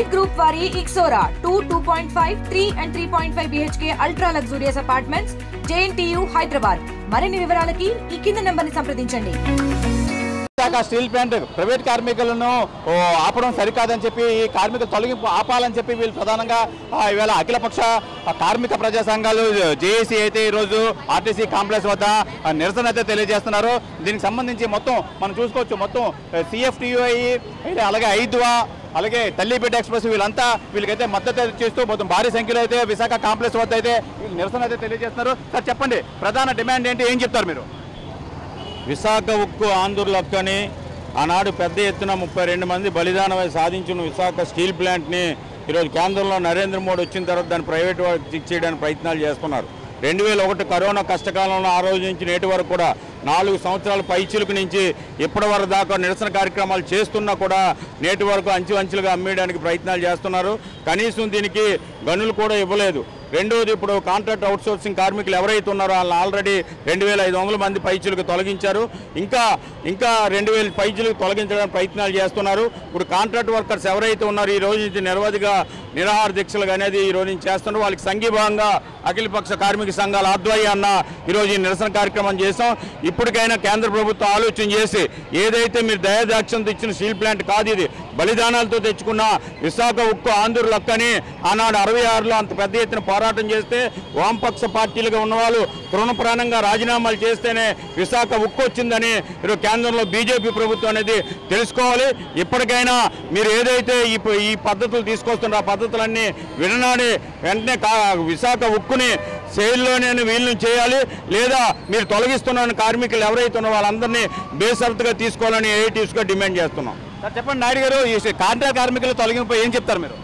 Elite Group vari Ixora 2, 2.5, 3 and 3.5 BHK ultra luxurious apartments JNTU Hyderabad. మరిన్ని వివరాలకి ఈ కింద నంబర్ని సంప్రదించండి. స్టీల్ ప్లాంట్ ప్రైవేట్ కార్మికులను ఆపడం సరికాదని చెప్పి ఈ కార్మికుల తొలగింపు ఆపాలని చెప్పి వీళ్ళు ప్రధానంగా ఇవాళ అఖిలపక్ష కార్మిక ప్రజా సంఘాలు జేఏసీ అయితే ఈరోజు ఆర్టీసీ కాంప్లెక్స్ వద్ద నిరసన అయితే తెలియజేస్తున్నారు. దీనికి సంబంధించి మొత్తం మనం చూసుకోవచ్చు, మొత్తం CFTUI అలాగే ఐద్వా అలాగే తల్లిబిడ్డ ఎక్స్ప్రెస్ వీళ్ళకైతే మద్దతు చేస్తూ మొత్తం భారీ సంఖ్యలో అయితే విశాఖ కాంప్లెక్స్ వద్ద అయితే నిరసన అయితే తెలియజేస్తున్నారు. సార్ చెప్పండి, ప్రధాన డిమాండ్ ఏంటి, ఏం చెప్తారు మీరు? విశాఖ ఉక్కు ఆంధ్రుల హక్కని ఆనాడు పెద్ద ఎత్తున 32 మంది బలిదానమై సాధించిన విశాఖ స్టీల్ ప్లాంట్ని ఈరోజు కేంద్రంలో నరేంద్ర మోడీ వచ్చిన తర్వాత దాన్ని ప్రైవేట్ వాళ్ళకి ఇచ్చేయడానికి ప్రయత్నాలు చేస్తున్నారు. 2001 కరోనా కష్టకాలంలో ఆ రోజు నుంచి నేటి వరకు కూడా 4 సంవత్సరాల పైచిలుకు నుంచి ఇప్పటి వరకు దాకా నిరసన కార్యక్రమాలు చేస్తున్నా కూడా నేటి వరకు అంచులుగా అమ్మేయడానికి ప్రయత్నాలు చేస్తున్నారు. కనీసం దీనికి గనులు కూడా ఇవ్వలేదు. రెండోది, ఇప్పుడు కాంట్రాక్ట్ అవుట్సోర్సింగ్ కార్మికులు ఎవరైతే ఉన్నారో వాళ్ళని ఆల్రెడీ 2500 మంది పైచిలకు తొలగించారు. ఇంకా 2000 పైచిలకు తొలగించడానికి ప్రయత్నాలు చేస్తున్నారు. ఇప్పుడు కాంట్రాక్ట్ వర్కర్స్ ఎవరైతే ఉన్నారో ఈ రోజు నుంచి నిరవధిగా నిరాహార దీక్షలు అనేది ఈ రోజు నుంచి చేస్తున్నారు. వాళ్ళకి సంఘీభావంగా అఖిలపక్ష కార్మిక సంఘాల ఆధ్వర్యాన్న ఈరోజు ఈ నిరసన కార్యక్రమం చేస్తాం. ఇప్పటికైనా కేంద్ర ప్రభుత్వం ఆలోచన చేసి ఏదైతే మీరు దయాదాక్షంతో ఇచ్చిన స్టీల్ ప్లాంట్ కాదు, ఇది బలిదానాలతో తెచ్చుకున్న విశాఖ ఉక్కు ఆంధ్రుల హక్కని ఆనాడు 66లో అంత పెద్ద ఎత్తున పోరాటం చేస్తే వామపక్ష పార్టీలుగా ఉన్నవాళ్ళు తృణప్రాణంగా రాజీనామాలు చేస్తేనే విశాఖ ఉక్కు వచ్చిందని ఈరోజు కేంద్రంలో బీజేపీ ప్రభుత్వం అనేది తెలుసుకోవాలి. ఇప్పటికైనా మీరు ఏదైతే ఈ పద్ధతులు తీసుకొస్తున్నారో ఆ పద్ధతులన్నీ విననాడి వెంటనే విశాఖ ఉక్కుని సేల్లోనే వీళ్ళని చేయాలి, లేదా మీరు తొలగిస్తున్న కార్మికులు ఎవరైతే ఉన్నారో వాళ్ళందరినీ బేషరతుగా తీసుకోవాలని ఏఐటీస్గా డిమాండ్ చేస్తున్నాం. సార్ చెప్పండి నాయుడు గారు, ఈ కాంట్రాక్ట్ కార్మికులు తొలగింపు ఏం చెప్తారు మీరు?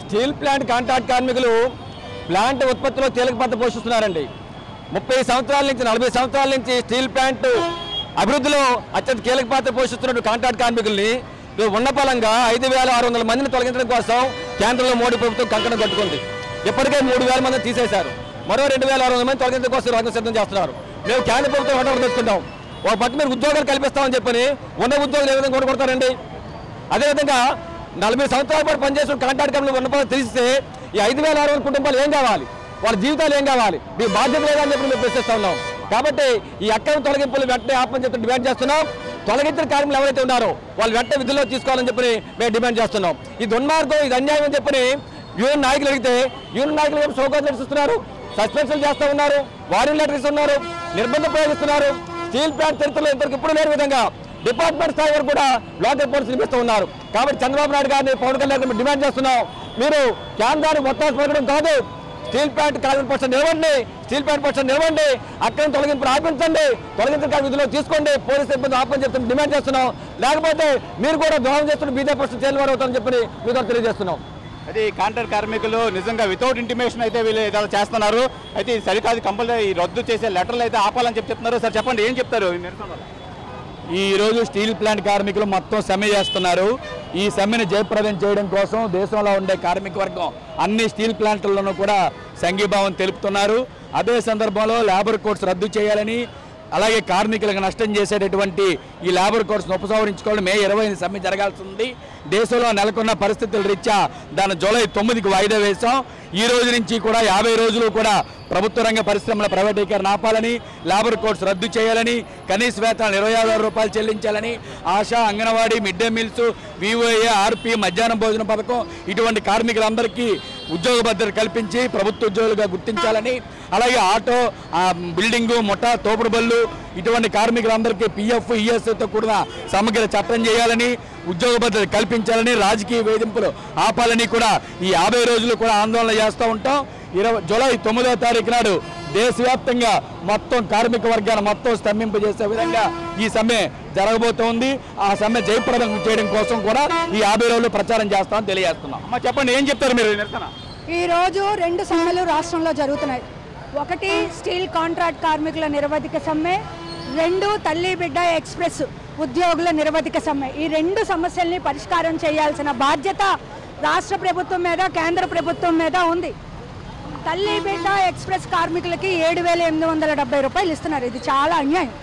స్టీల్ ప్లాంట్ కాంట్రాక్ట్ కార్మికులు ప్లాంట్ ఉత్పత్తిలో కీలక పాత్ర పోషిస్తున్నారండి. 30 సంవత్సరాల నుంచి 40 సంవత్సరాల నుంచి స్టీల్ ప్లాంట్ అభివృద్ధిలో అత్యంత కీలక పాత్ర పోషిస్తున్న కాంట్రాక్ట్ కార్మికుల్ని ఉన్న పలంగా 5600 మందిని తొలగించడం కోసం కేంద్రంలో మోడీ ప్రభుత్వం కంకణం కట్టుకుంది. ఇప్పటికే 3000 మందిని తీసేశారు. మరో 2600 మంది తొలగించడం కోసం రంగం సిద్ధం చేస్తున్నారు. మేము కేంద్ర ప్రభుత్వం హఠాత్తు తెచ్చుకుంటాం. ఒక పట్టు మీరు ఉద్యోగాలు కల్పిస్తామని చెప్పని ఉన్న ఉద్యోగులు ఏ విధంగా కొడతారండి? అదేవిధంగా 40 సంవత్సరాల పాటు పనిచేసిన కాంట్రాక్ట్ కంపెనీలు ఉన్న పనులు తెలిస్తే ఈ 5600 కుటుంబాలు ఏం కావాలి, వాళ్ళ జీవితాలు ఏం కావాలి, మీ బాధ్యత లేదని చెప్పి మేము ప్రశ్నిస్తూ ఉన్నాం. కాబట్టి ఈ అక్రమ తొలగింపులు వెంటనే ఆపని చెప్పి డిమాండ్ చేస్తున్నాం. తొలగించిన కార్మికులు ఎవరైతే ఉన్నారో వాళ్ళు వెంటనే విధుల్లో తీసుకోవాలని చెప్పి మేము డిమాండ్ చేస్తున్నాం. ఈ దుర్మార్గం, ఇది అన్యాయం అని చెప్పని యూనియన్ నాయకులు అడిగితే యూనియన్ నాయకులు ఏమి షోకాజ్ లెటర్స్ ఇస్తున్నారు, సస్పెన్షన్ చేస్తూ ఉన్నారు, వారెంట్ లెటర్ ఇస్తున్నారు, నిర్బంధం ప్రయోగిస్తున్నారు. స్టీల్ ప్లాంట్ చరిత్రలో ఇంతకు ఇప్పుడు లేని విధంగా డిపార్ట్మెంట్ స్థాయి వరకు కూడా బ్లాక్ రిపోర్ట్స్ నిర్మిస్తూ ఉన్నారు. కాబట్టి చంద్రబాబు నాయుడు గారిని, పవన్ కళ్యాణ్ గారిని డిమాండ్ చేస్తున్నాం, మీరు కేంద్రానికి మొత్తం పలకడం కాదు, స్టీల్ ప్లాంట్ కార్మిక పక్షం నిలవండి, స్టీల్ ప్లాంట్ పక్షం నిలవండి, అక్కడ తొలగింపులు ఆపించండి, తొలగించిన కార్మిక విధుల్లో తీసుకోండి, పోలీసు సిబ్బంది ఆపని చెప్తున్న డిమాండ్ చేస్తున్నాం. లేకపోతే మీరు కూడా ద్రోహం చేస్తున్న బీజేపీ పక్షం జైలు అవుతారని చెప్పి మీతో తెలియజేస్తున్నాం. అయితే ఈ కాంట్రాక్ట్ కార్మికులు నిజంగా వితౌట్ ఇంటిమేషన్ అయితే వీళ్ళు ఇలా చేస్తున్నారు. అయితే ఇది సరికాదు, కంపల్సరీ రద్దు చేసే లెటర్లు అయితే ఆపాలని చెప్తున్నారు. సార్ చెప్పండి, ఏం చెప్తారు? ఈరోజు స్టీల్ ప్లాంట్ కార్మికులు మొత్తం సమ్మె చేస్తున్నారు. ఈ సమ్మెను జయప్రదం చేయడం కోసం దేశంలో ఉండే కార్మిక వర్గం అన్ని స్టీల్ ప్లాంట్లలోనూ కూడా సంఘీభావం తెలుపుతున్నారు. అదే సందర్భంలో లేబర్ కోడ్స్ రద్దు చేయాలని, అలాగే కార్మికులకు నష్టం చేసేటటువంటి ఈ లేబర్ కోడ్స్ను ఉపసంహరించుకోవడం మే 20 సమ్మె జరగాల్సి ఉంది. దేశంలో నెలకొన్న పరిస్థితుల రీత్యా దాన్ని జూలై 9కి వాయిదా వేశాం. ఈ రోజు నుంచి కూడా 50 రోజులు కూడా ప్రభుత్వ రంగ పరిశ్రమల ప్రైవేటీకరణ ఆపాలని, లేబర్ కోడ్స్ రద్దు చేయాలని, కనీస వేతనాలు 26,000 రూపాయలు చెల్లించాలని, ASHA, anganwadi, mid day meals, VOA, RP, మధ్యాహ్నం భోజన పథకం ఇటువంటి కార్మికులందరికీ ఉద్యోగ భద్రత కల్పించి ప్రభుత్వ ఉద్యోగులుగా గుర్తించాలని, అలాగే ఆటో, బిల్డింగు, ముఠా, తోపుడు బళ్ళు ఇటువంటి కార్మికులందరికీ PF, ESతో కూడిన సమగ్ర చట్టం చేయాలని, ఉద్యోగ భద్రత కల్పించాలని, రాజకీయ వేధింపులు ఆపాలని కూడా ఈ 50 రోజులు కూడా ఆందోళన చేస్తూ ఉంటాం. జూలై 9వ తారీఖు నాడు దేశవ్యాప్తంగా మొత్తం కార్మిక వర్గాన్ని మొత్తం స్తంభింపజేసే విధంగా ఈ సమ్మె జరగబోతోంది. ఆ సమ్మె జయప్రదం చేయడం కోసం కూడా ఈ 50 రోజులు ప్రచారం చేస్తామని తెలియజేస్తున్నాం. అమ్మ చెప్పండి, ఏం చెప్తారు మీరు? ఈరోజు 2 సమ్మెలు రాష్ట్రంలో జరుగుతున్నాయి. ఒకటి స్టీల్ కాంట్రాక్ట్ కార్మికుల నిరవధిక సమ్మె, 2 తల్లి బిడ్డ ఎక్స్ప్రెస్ ఉద్యోగుల నిరవధిక సమ్మె. ఈ 2 సమస్యల్ని పరిష్కారం చేయాల్సిన బాధ్యత రాష్ట్ర ప్రభుత్వం మీద, కేంద్ర ప్రభుత్వం మీద ఉంది. తల్లి బిడ్డ ఎక్స్ప్రెస్ కార్మికులకి 7,870 రూపాయలు ఇస్తున్నారు. ఇది చాలా అన్యాయం.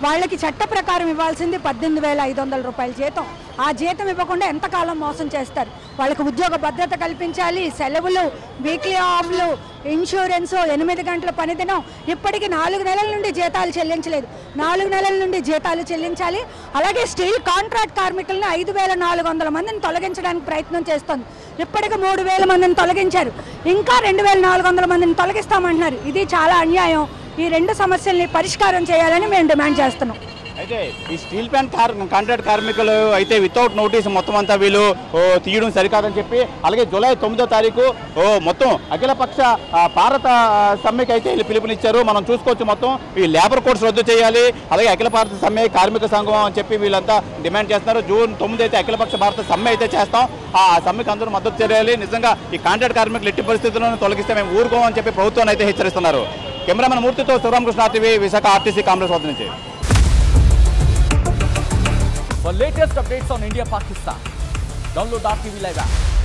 వాళ్ళకి చట్ట ప్రకారం ఇవ్వాల్సింది 18,500 రూపాయల జీతం. ఆ జీతం ఇవ్వకుండా ఎంతకాలం మోసం చేస్తారు. వాళ్ళకి ఉద్యోగ భద్రత కల్పించాలి, సెలవులు, వీక్లీ ఆఫ్లు, ఇన్సూరెన్స్, 8 గంటల పనిదినం. ఇప్పటికీ 4 నెలల నుండి జీతాలు చెల్లించలేదు. 4 నెలల నుండి జీతాలు చెల్లించాలి. అలాగే స్టీల్ కాంట్రాక్ట్ కార్మికులను 5,400 మందిని తొలగించడానికి ప్రయత్నం చేస్తుంది. ఇప్పటికి 3,000 మందిని తొలగించారు. ఇంకా 2,400 మందిని తొలగిస్తామంటున్నారు. ఇది చాలా అన్యాయం. ఈ 2 సమస్యల్ని పరిష్కారం చేయాలని మేము డిమాండ్ చేస్తున్నాం. అయితే ఈ స్టీల్ ప్లాంట్ కాంట్రాక్ట్ కార్మికులు అయితే వితౌట్ నోటీస్ మొత్తం అంతా వీళ్ళు తీయడం సరికాదని చెప్పి, అలాగే జూలై 9వ తారీఖు మొత్తం అఖిలపక్ష భారత సమ్మెకి అయితే వీళ్ళు పిలుపునిచ్చారు. మనం చూసుకోవచ్చు, మొత్తం ఈ లేబర్ కోడ్స్ రద్దు చేయాలి, అలాగే అఖిల భారత సమ్మె కార్మిక సంఘం అని చెప్పి వీళ్ళంతా డిమాండ్ చేస్తున్నారు. జూన్ 9 అయితే అఖిలపక్ష భారత సమ్మె అయితే చేస్తాం. ఆ సమ్మెకి అందరూ మద్దతు చేయాలి. నిజంగా ఈ కాంట్రాక్ట్ కార్మికులు ఎట్టి పరిస్థితుల్లోనూ తొలగిస్తే మేము ఊరుకోమని చెప్పి ప్రభుత్వాన్ని అయితే హెచ్చరిస్తున్నారు. కెమెరామెన్ మూర్తితో Sivaramakrishna TV, Visakha RTC Congress వద్ద నుంచి. For latest updates on India Pakistan, download our TV Live app.